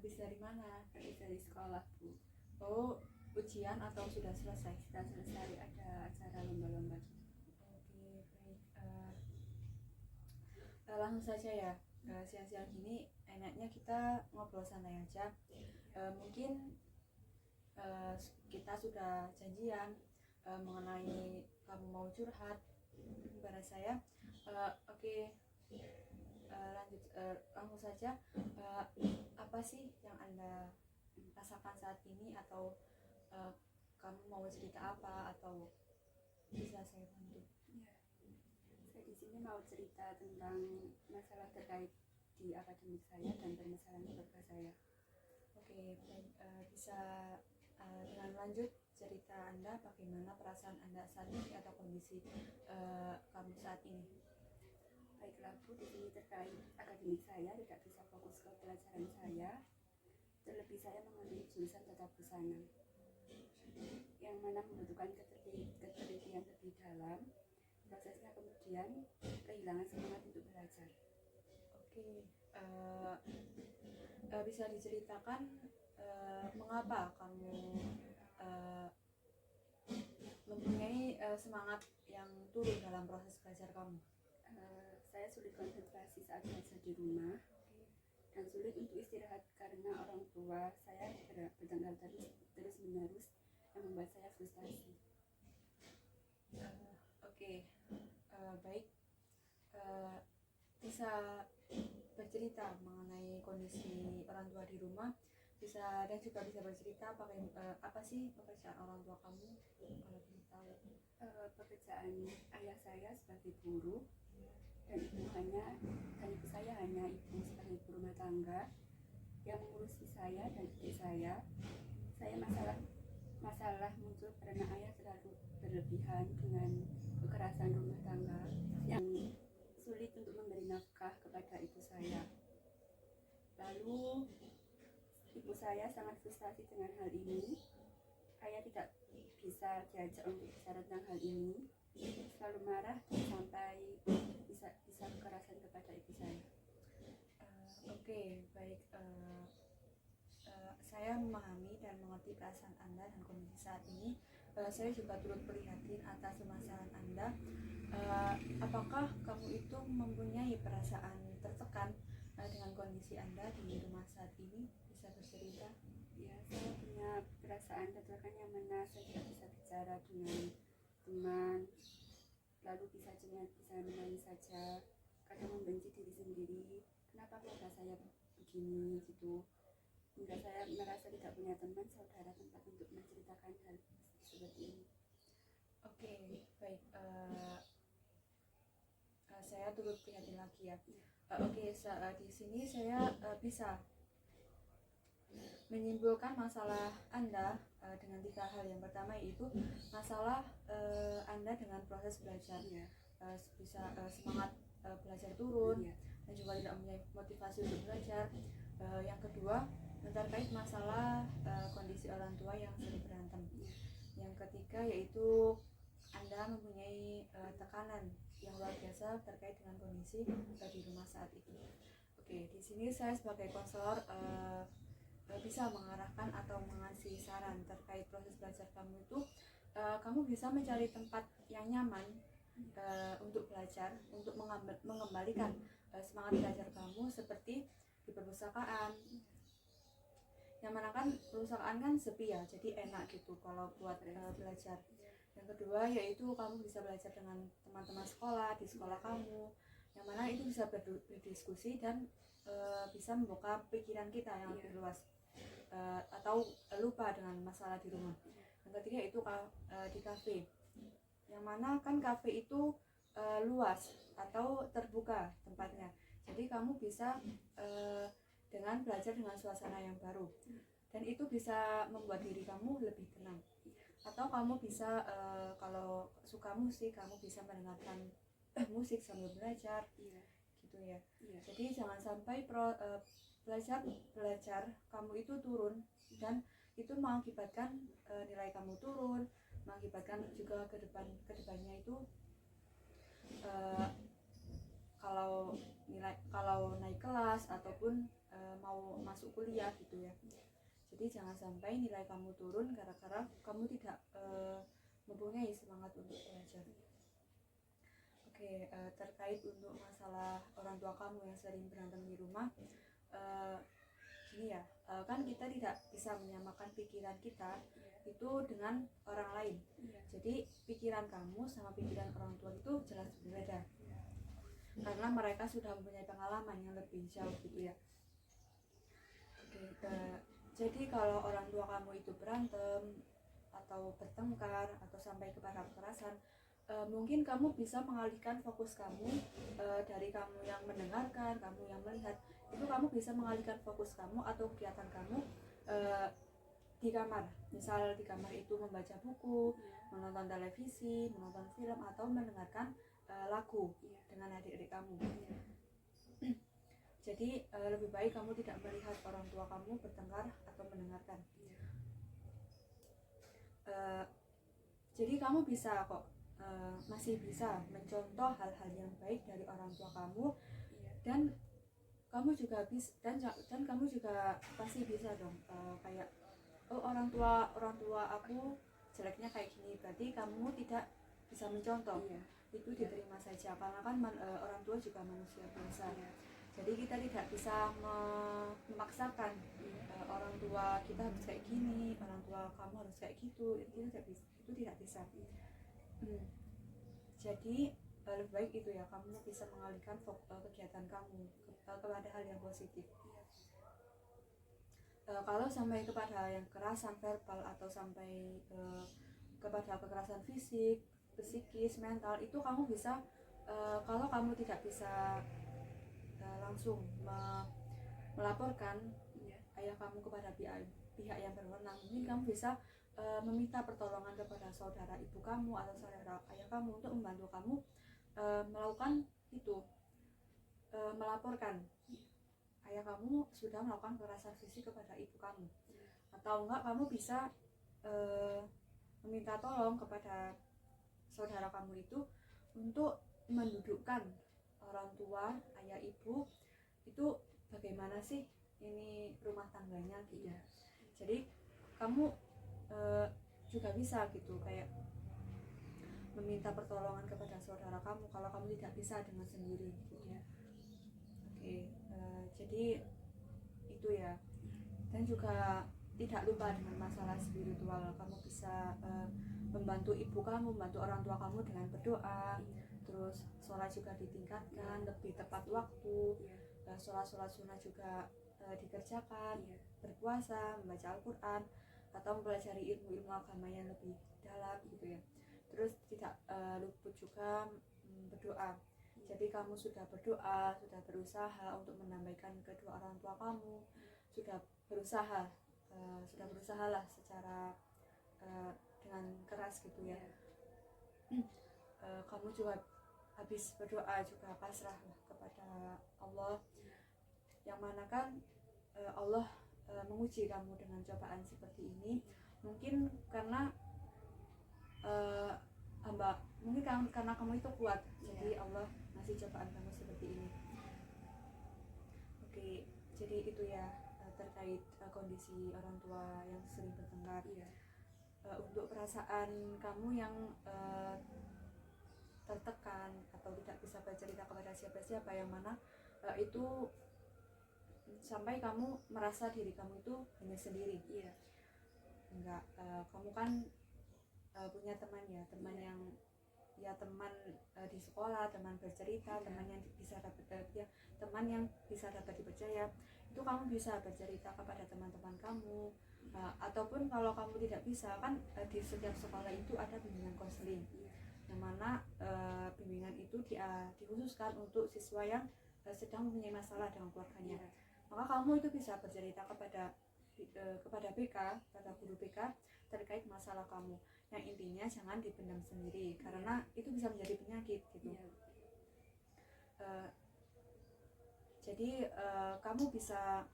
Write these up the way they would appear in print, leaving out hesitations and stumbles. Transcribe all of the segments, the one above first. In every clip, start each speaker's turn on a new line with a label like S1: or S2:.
S1: habis dari mana?
S2: Habis dari sekolah, Bu.
S1: Oh, ujian atau sudah selesai?
S2: Sudah selesai, ada acara lomba-lomba.
S1: Oke, baik. Langsung saja ya. Siang-siang gini enaknya kita ngobrol santai aja. Mungkin kita sudah janjian mengenai kamu mau curhat kepada saya. Oke, lanjut langsung saja. Apa sih yang Anda rasakan saat ini, atau kamu mau cerita apa, atau bisa saya bantu?
S2: Ya, saya di sini mau cerita tentang masalah terkait di akademik saya dan permasalahan keluarga saya.
S1: Oke, baik. Bisa dengan lanjut cerita Anda, bagaimana perasaan Anda saat ini atau kondisi kamu saat ini?
S2: Baiklah, Bu, di sini terkait akademik saya tidak bisa fokus ke pelajaran saya. Terlebih saya mengambil jurusan tata busana, yang mana membutuhkan ketelitian lebih dalam. Prosesnya kemudian kehilangan semangat untuk belajar.
S1: Oke, bisa diceritakan mengapa kamu mempunyai semangat yang turun dalam proses belajar kamu?
S2: Saya sulit konsentrasi saat belajar di rumah dan sulit untuk istirahat karena orang tua saya bertengkar terus menerus yang membuat saya frustasi.
S1: Oke, baik. Bisa bercerita mengenai kondisi orang tua di rumah, dan juga bisa bercerita apa sih pekerjaan orang tua kamu, kalau boleh tahu?
S2: Pekerjaan ayah saya sebagai buruh, dan ibu saya hanya ibu sebagai ibu rumah tangga yang mengurusi saya dan adik saya. Masalah muncul karena ayah terlalu berlebihan dengan kekerasan rumah tangga yang sulit untuk memberi nafkah kepada ibu saya. Lalu ibu saya sangat frustasi dengan hal ini. Ayah tidak bisa diajak untuk bicara tentang hal ini, selalu marah sampai bisa kekerasan kepada ibu saya.
S1: Oke, baik. Saya memahami dan mengerti perasaan Anda dan kondisi saat ini. Saya juga turut prihatin atas permasalahan Anda. Apakah kamu itu mempunyai perasaan tertekan dengan kondisi Anda di rumah saat ini? Bisa bercerita?
S2: Ya, saya punya perasaan tertekan yang mana saya tidak bisa bicara dengan teman, lalu bisa menangis saja, kadang membenci diri sendiri. Kenapa keluarga saya begini gitu? Hingga saya merasa tidak punya teman, saudara, tempat untuk menceritakan hal seperti ini.
S1: Oke, baik. Saya turut prihatin lagi ya. Oke, di sini saya bisa menyimpulkan masalah Anda dengan 3 hal. Yang pertama yaitu masalah Anda dengan proses belajar, bisa semangat belajar turun, dan juga tidak mempunyai motivasi untuk belajar. Yang kedua, terkait masalah kondisi orang tua yang sering berantem. Yang ketiga yaitu Anda mempunyai tekanan yang luar biasa terkait dengan kondisi di rumah saat itu. Oke, di sini saya sebagai konselor bisa mengarahkan atau mengasih saran terkait proses belajar kamu itu. Kamu bisa mencari tempat yang nyaman untuk belajar, untuk mengembalikan semangat belajar kamu, seperti di perpustakaan. Yang mana kan perpustakaan kan sepi ya, jadi enak gitu kalau buat belajar. Yang kedua yaitu kamu bisa belajar dengan teman-teman sekolah di sekolah kamu, yang mana itu bisa berdiskusi dan bisa membuka pikiran kita yang lebih luas, atau lupa dengan masalah di rumah. Yang ketiga itu di kafe, yang mana kan kafe itu luas atau terbuka tempatnya, jadi kamu bisa dengan belajar dengan suasana yang baru, dan itu bisa membuat diri kamu lebih tenang. Atau kamu bisa kalau suka musik, kamu bisa mendengarkan musik sambil belajar, gitu ya. Jadi jangan sampai belajar kamu itu turun, dan itu mengakibatkan nilai kamu turun, mengakibatkan juga kedepannya itu kalau naik kelas ataupun mau mau masuk kuliah gitu ya. Jadi jangan sampai nilai kamu turun gara-gara kamu tidak mempunyai semangat untuk belajar. Oke, terkait untuk masalah orang tua kamu yang sering berantem di rumah, gini ya, kan kita tidak bisa menyamakan pikiran kita itu dengan orang lain. Jadi pikiran kamu sama pikiran orang tua itu jelas berbeda, karena mereka sudah mempunyai pengalaman yang lebih jauh gitu ya. Oke, jadi kalau orang tua kamu itu berantem atau bertengkar atau sampai kepada kekerasan, mungkin kamu bisa mengalihkan fokus kamu dari kamu yang mendengarkan, kamu yang melihat, itu kamu bisa mengalihkan fokus kamu atau kegiatan kamu di kamar. Misal di kamar itu membaca buku, menonton televisi, menonton film, atau mendengarkan lagu dengan adik-adik kamu. Jadi lebih baik kamu tidak melihat orang tua kamu bertengkar atau mendengarkan. Jadi kamu bisa kok masih bisa mencontoh hal-hal yang baik dari orang tua kamu, dan kamu juga bisa dan kamu juga pasti bisa dong kayak orang tua aku jeleknya kayak gini, berarti kamu tidak bisa mencontoh. Itu diterima saja, karena kan orang tua juga manusia biasa. Jadi kita tidak bisa memaksakan orang tua kita harus kayak gini, orang tua kamu harus kayak gitu, itu tidak bisa. Jadi lebih baik itu ya, kamu bisa mengalihkan kegiatan kamu kepada hal yang positif. Kalau sampai kepada yang kekerasan verbal atau sampai kepada kekerasan fisik, psikis, mental, itu kamu bisa kalau kamu tidak bisa langsung melaporkan ayah kamu kepada pihak yang berwenang, mungkin kamu bisa meminta pertolongan kepada saudara ibu kamu atau saudara ayah kamu untuk membantu kamu melakukan itu, melaporkan ayah kamu sudah melakukan kekerasan fisik kepada ibu kamu. Atau enggak, kamu bisa meminta tolong kepada saudara kamu itu untuk mendudukkan orang tua, ayah, ibu itu bagaimana sih ini rumah tangganya gitu. Jadi kamu juga bisa gitu kayak meminta pertolongan kepada saudara kamu kalau kamu tidak bisa dengan sendiri gitu ya. Oke, jadi itu ya. Dan juga tidak lupa dengan masalah spiritual, kamu bisa membantu ibu kamu, membantu orang tua kamu dengan berdoa. Terus sholat juga ditingkatkan, lebih tepat waktu, sholat sunnah juga dikerjakan, berpuasa, membaca Al-Quran, atau mempelajari ilmu agama yang lebih dalam gitu ya. Terus tidak luput juga berdoa. Jadi kamu sudah berdoa, sudah berusaha untuk menambahkan kedua orang tua kamu, sudah berusaha lah secara dengan keras gitu ya. Kamu juga habis berdoa juga pasrah kepada Allah, yang mana kan Allah menguji kamu dengan cobaan seperti ini, mungkin karena karena kamu itu kuat, jadi Allah ngasih cobaan kamu seperti ini. Oke, jadi itu ya terkait kondisi orang tua yang sering bertengkar. Untuk perasaan kamu yang tertekan atau tidak bisa bercerita kepada siapa-siapa, yang mana itu sampai kamu merasa diri kamu itu hanya sendiri. Enggak, kamu kan punya teman ya, teman yang teman di sekolah, teman bercerita, teman yang bisa dapat teman yang bisa dapat dipercaya. Itu kamu bisa bercerita kepada teman-teman kamu, ataupun kalau kamu tidak bisa kan di setiap sekolah itu ada bimbingan konseling, yang mana bimbingan itu dikhususkan untuk siswa yang sedang mempunyai masalah dengan keluarganya. Maka kamu itu bisa bercerita kepada BK, pada guru BK terkait masalah kamu. Yang intinya jangan dipendam sendiri, karena itu bisa menjadi penyakit gitu. Jadi kamu bisa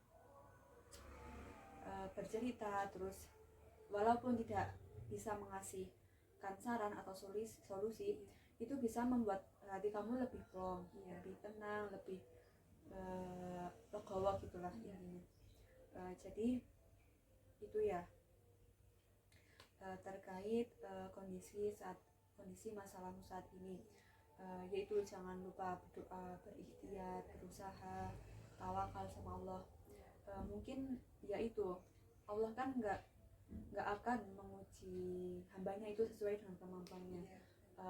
S1: bercerita, terus walaupun tidak bisa mengasihkan saran atau solusi, itu bisa membuat hati kamu lebih plong, lebih tenang, lebih legowo gitulah intinya. Jadi itu ya, terkait kondisi masalahmu saat ini, yaitu jangan lupa berdoa, berikhtiar, berusaha, tawakal sama Allah. Mungkin ya itu, Allah kan nggak akan menguji hambanya itu sesuai dengan kemampuannya.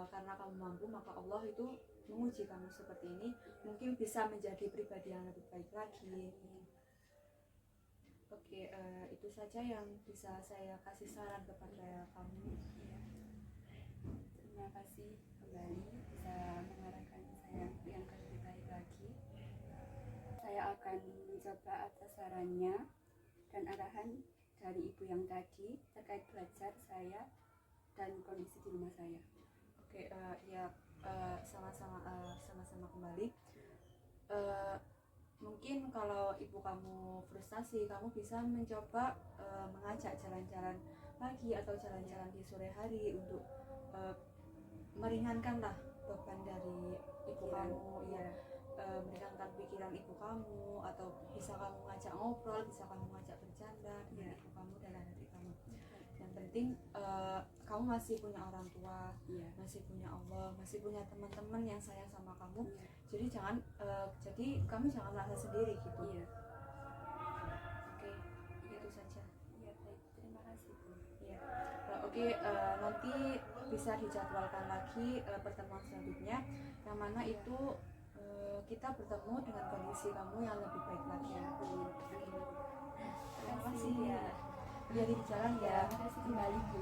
S1: Karena kamu mampu, maka Allah itu menguji kamu seperti ini, mungkin bisa menjadi pribadi yang lebih baik lagi. Oke, itu saja yang bisa saya kasih saran kepada kamu.
S2: Terima kasih kembali bisa mengarahkan saya yang lebih baik lagi. Saya akan mencoba atas sarannya dan arahan dari ibu yang tadi terkait belajar saya dan kondisi di rumah saya.
S1: Oke, ya, sama-sama kembali. Mungkin kalau ibu kamu frustasi, kamu bisa mencoba mengajak jalan-jalan pagi atau jalan-jalan di sore hari untuk meringankanlah beban dari ibu kamu, ya, meringankan pikiran ibu kamu, atau bisa kamu ngajak ngobrol, bisa kamu ngajak bercanda dengan ibu kamu dan adik kamu. Yang penting kamu masih punya orang tua, masih punya Allah, masih punya teman-teman yang sayang sama kamu. Jadi kamu jangan merasa sendiri gitu. Oke, itu saja.
S2: Baik, terima kasih Bu.
S1: Oke, nanti bisa dijadwalkan lagi pertemuan selanjutnya, yang mana itu kita bertemu dengan kondisi kamu yang lebih baik lagi. Terima kasih ya. Jadi di jalan ya.
S2: Terima kasih kembali Bu.